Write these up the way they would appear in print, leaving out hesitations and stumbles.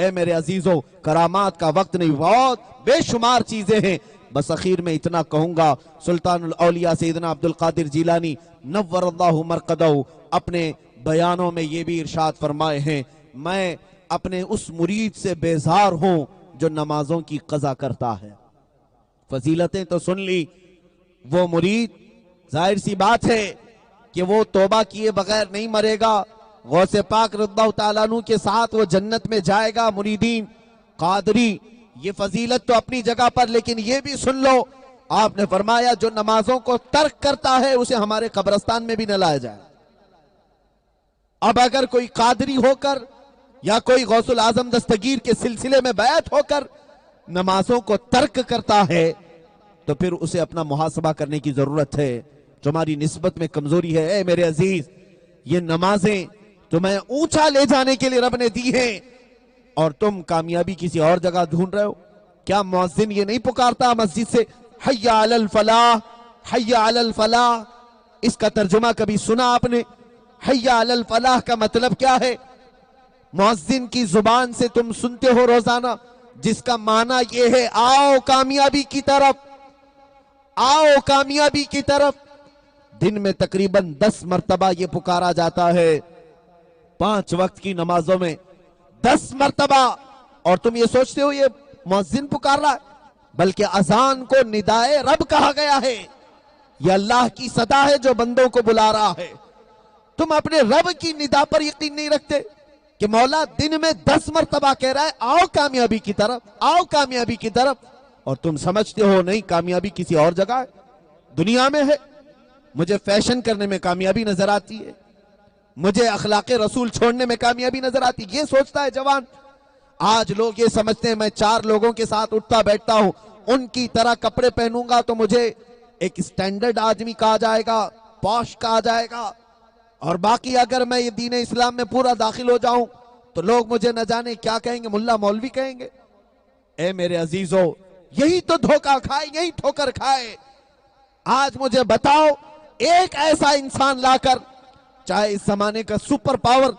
اے میرے عزیزوں کرامات کا وقت نہیں، بہت بے شمار چیزیں ہیں، بس اخیر میں اتنا کہوں گا، سلطان الاولیاء سیدنا عبد القادر جیلانی نور اللہ مرقدہ اپنے بیانوں میں یہ بھی ارشاد فرمائے ہیں، میں اپنے اس مرید سے بیزار ہوں جو نمازوں کی قضا کرتا ہے۔ فضیلتیں تو سن لی، وہ مرید ظاہر سی بات ہے کہ وہ توبہ کیے بغیر نہیں مرے گا، غوث پاک رضی اللہ تعالیٰ عنہ کے ساتھ وہ جنت میں جائے گا۔ مریدین قادری یہ فضیلت تو اپنی جگہ پر، لیکن یہ بھی سن لو، آپ نے فرمایا جو نمازوں کو ترک کرتا ہے اسے ہمارے قبرستان میں بھی نہ لایا جائے۔ اب اگر کوئی قادری ہو کر یا کوئی غوث العظم دستگیر کے سلسلے میں بیعت ہو کر نمازوں کو ترک کرتا ہے تو پھر اسے اپنا محاسبہ کرنے کی ضرورت ہے، تمہاری نسبت میں کمزوری ہے۔ اے میرے عزیز، یہ نمازیں تمہیں اونچا لے جانے کے لیے رب نے دی ہیں اور تم کامیابی کسی اور جگہ ڈھونڈ رہے ہو۔ کیا مؤذن یہ نہیں پکارتا مسجد سے، حی علی الفلاح، حی علی الفلاح؟ اس کا ترجمہ کبھی سنا آپ نے؟ حی علی الفلاح کا مطلب کیا ہے؟ مؤذن کی زبان سے تم سنتے ہو روزانہ، جس کا معنی یہ ہے آؤ کامیابی کی طرف، آؤ کامیابی کی طرف۔ دن میں تقریباً 10 مرتبہ یہ پکارا جاتا ہے، 5 وقت کی نمازوں میں 10 مرتبہ، اور تم یہ سوچتے ہو یہ مؤذن پکار رہا ہے، بلکہ اذان کو ندائے رب کہا گیا ہے، یہ اللہ کی صدا ہے جو بندوں کو بلا رہا ہے۔ تم اپنے رب کی ندا پر یقین نہیں رکھتے کہ مولا دن میں 10 مرتبہ کہہ رہا ہے آؤ کامیابی کی طرف، آؤ کامیابی کی طرف، اور تم سمجھتے ہو نہیں کامیابی کسی اور جگہ ہے، دنیا میں ہے۔ مجھے فیشن کرنے میں کامیابی نظر آتی ہے، مجھے اخلاق رسول چھوڑنے میں کامیابی نظر آتی ہے، یہ سوچتا ہے جوان۔ آج لوگ یہ سمجھتے ہیں میں 4 لوگوں کے ساتھ اٹھتا بیٹھتا ہوں، ان کی طرح کپڑے پہنوں گا تو مجھے ایک سٹینڈرڈ آدمی کہا جائے گا، پوش کہا جائے گا، اور باقی اگر میں یہ دین اسلام میں پورا داخل ہو جاؤں تو لوگ مجھے نہ جانے کیا کہیں گے، ملا مولوی کہیں گے۔ اے میرے عزیزو، یہی تو دھوکہ کھائے، یہی ٹھوکر کھائے۔ آج مجھے بتاؤ ایک ایسا انسان لا کر، چاہے اس زمانے کا سپر پاور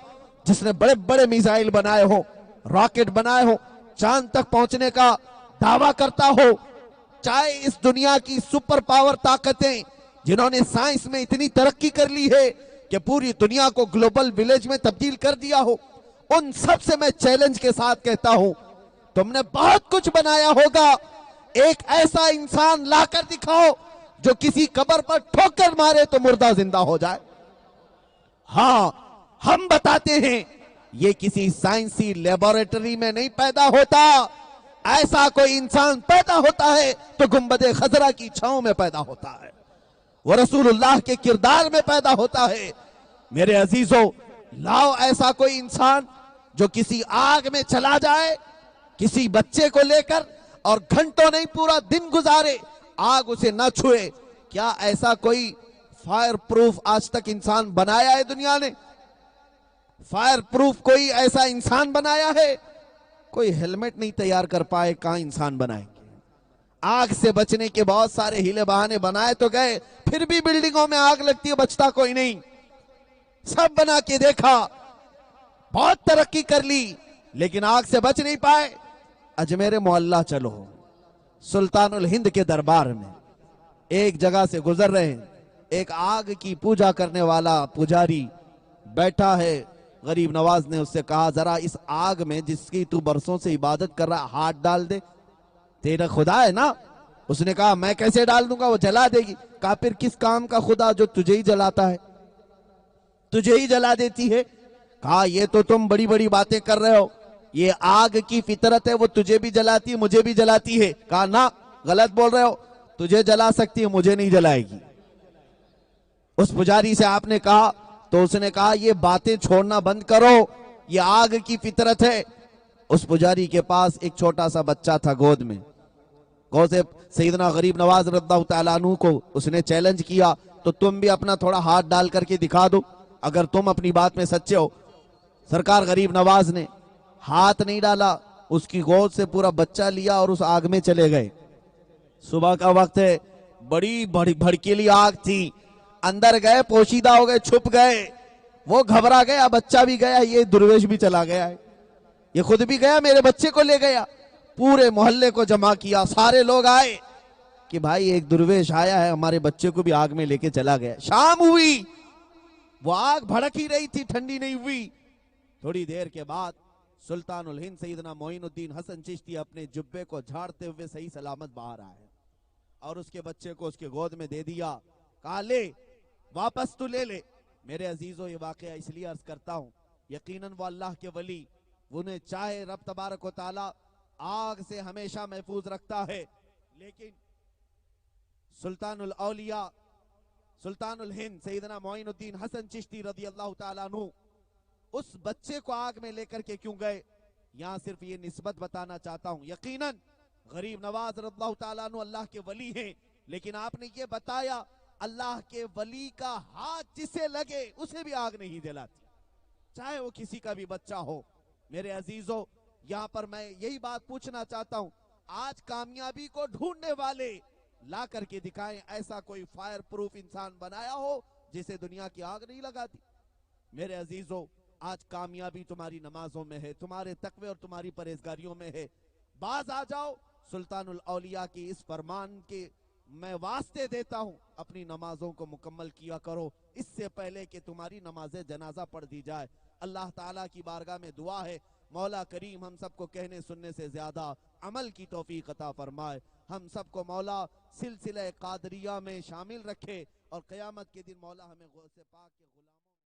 جس نے بڑے بڑے میزائل بنائے ہو، راکٹ بنائے ہو، چاند تک پہنچنے کا دعویٰ کرتا ہو، چاہے اس دنیا کی سپر پاور طاقتیں جنہوں نے سائنس میں اتنی ترقی کر لی ہے کہ پوری دنیا کو گلوبل ولیج میں تبدیل کر دیا ہو، ان سب سے میں چیلنج کے ساتھ کہتا ہوں تم نے بہت کچھ بنایا ہوگا، ایک ایسا انسان لا کر دکھاؤ جو کسی قبر پر ٹھوکر مارے تو مردہ زندہ ہو جائے۔ ہاں ہم بتاتے ہیں یہ کسی سائنسی لیبارٹری میں نہیں پیدا ہوتا، ایسا کوئی انسان پیدا ہوتا ہے تو گنبد خضرا کی چھاؤں میں پیدا ہوتا ہے، وہ رسول اللہ کے کردار میں پیدا ہوتا ہے۔ میرے عزیزو، لاؤ ایسا کوئی انسان جو کسی آگ میں چلا جائے کسی بچے کو لے کر اور گھنٹوں نہیں پورا دن گزارے، آگ اسے نہ چھوئے۔ کیا ایسا کوئی فائر پروف آج تک انسان بنایا ہے دنیا نے؟ فائر پروف کوئی ایسا انسان بنایا ہے؟ کوئی ہیلمٹ نہیں تیار کر پائے، کہاں انسان بنائیں گے؟ آگ سے بچنے کے بہت سارے ہیلے بہانے بنائے تو گئے، پھر بھی بلڈنگوں میں آگ لگتی ہے، بچتا کوئی نہیں۔ سب بنا کے دیکھا، بہت ترقی کر لی، لیکن آگ سے بچ نہیں پائے۔ اجمیر معلیٰ چلو، سلطان الہند کے دربار میں ایک جگہ سے گزر رہے ہیں، ایک آگ کی پوجا کرنے والا پجاری بیٹھا ہے۔ غریب نواز نے اس سے کہا ذرا اس آگ میں جس کی تو برسوں سے عبادت کر رہا ہاتھ ڈال دے، تیرا خدا ہے نا؟ اس نے کہا میں کیسے ڈال دوں گا، وہ جلا دے گی۔ کہا پھر کس کام کا خدا جو تجھے ہی جلاتا ہے، تجھے ہی جلا دیتی ہے؟ کہا یہ تو تم بڑی بڑی باتیں کر رہے ہو، یہ آگ کی فطرت ہے، وہ تجھے بھی جلاتی ہے مجھے بھی جلاتی ہے۔ کہا نا، غلط بول رہے ہو، تجھے جلا سکتی ہے مجھے نہیں جلائے گی۔ اس پجاری سے آپ نے کہا تو اس نے کہا یہ باتیں چھوڑنا بند کرو، یہ آگ کی فطرت ہے۔ اس پجاری کے پاس ایک چھوٹا سا بچہ تھا گود میں، غوث سیدنا غریب نواز رضی اللہ تعالیٰ عنہ کو اس نے چیلنج کیا تو تم بھی اپنا تھوڑا ہاتھ ڈال کر کے دکھا دو اگر تم اپنی بات میں سچے ہو۔ سرکار غریب نواز نے ہاتھ نہیں ڈالا، اس کی گود سے پورا بچہ لیا اور اس آگ میں چلے گئے۔ صبح کا وقت ہے، بڑی بھڑکیلی آگ تھی، اندر گئے، پوشیدہ ہو گئے، چھپ گئے، وہ گھبرا گیا، بچہ بھی گیا، یہ درویش بھی چلا گیا ہے۔ یہ خود بھی گیا, میرے بچے کو لے گیا, پورے محلے کو جمع کیا, سارے لوگ آئے کہ بھائی ایک درویش آیا ہے, ہمارے بچے کو بھی آگ میں لے کے چلا گیا. شام ہوئی, وہ آگ بھڑک ہی رہی تھی, ٹھنڈی نہیں ہوئی. تھوڑی دیر کے بعد سلطان الہند سیدنا معین الدین حسن چشتی اپنے جبے کو جھاڑتے ہوئے صحیح سلامت باہر آئے اور اس کے بچے کو اس کے گود میں دے دیا. کہا لے, واپس تو لے لے. میرے عزیزو, یہ واقعہ اس لیے عرض کرتا ہوں, یقیناً وہ اللہ کے ولی, انہیں چاہے رب تبارک و تعالی آگ سے ہمیشہ محفوظ رکھتا ہے, لیکن سلطان الاولیاء سلطان الہند سیدنا معین الدین حسن چشتی رضی اللہ تعالیٰ عنہ اس بچے کو آگ میں لے کر کے کیوں گئے؟ یہاں صرف یہ نسبت بتانا چاہتا ہوں. یقیناً غریب نواز رضی اللہ تعالیٰ عنہ اللہ کے ولی ہیں, لیکن آپ نے یہ بتایا اللہ کے ولی کا ہاتھ جسے لگے اسے بھی آگ نہیں جلاتی, چاہے وہ کسی کا بھی بچہ ہو. میرے عزیزو, یہاں پر میں یہی بات پوچھنا چاہتا ہوں, آج کامیابی کو ڈھونڈنے والے لا کر کے دکھائیں ایسا کوئی فائر پروف انسان بنایا ہو جسے دنیا کی آگ نہیں لگاتی. میرے عزیزو, آج کامیابی تمہاری نمازوں میں ہے, تمہارے تقوی اور تمہاری پرہیزگاریوں میں ہے. باز آ جاؤ, سلطان الاولیاء کی اس فرمان کے میں واسطے دیتا ہوں, اپنی نمازوں کو مکمل کیا کرو اس سے پہلے کہ تمہاری نماز جنازہ پڑھ دی جائے. اللہ تعالیٰ کی بارگاہ میں دعا ہے, مولا کریم ہم سب کو کہنے سننے سے زیادہ عمل کی توفیق عطا فرمائے. ہم سب کو مولا سلسلہ قادریہ میں شامل رکھے اور قیامت کے دن مولا ہمیں غوث پاک کے غلام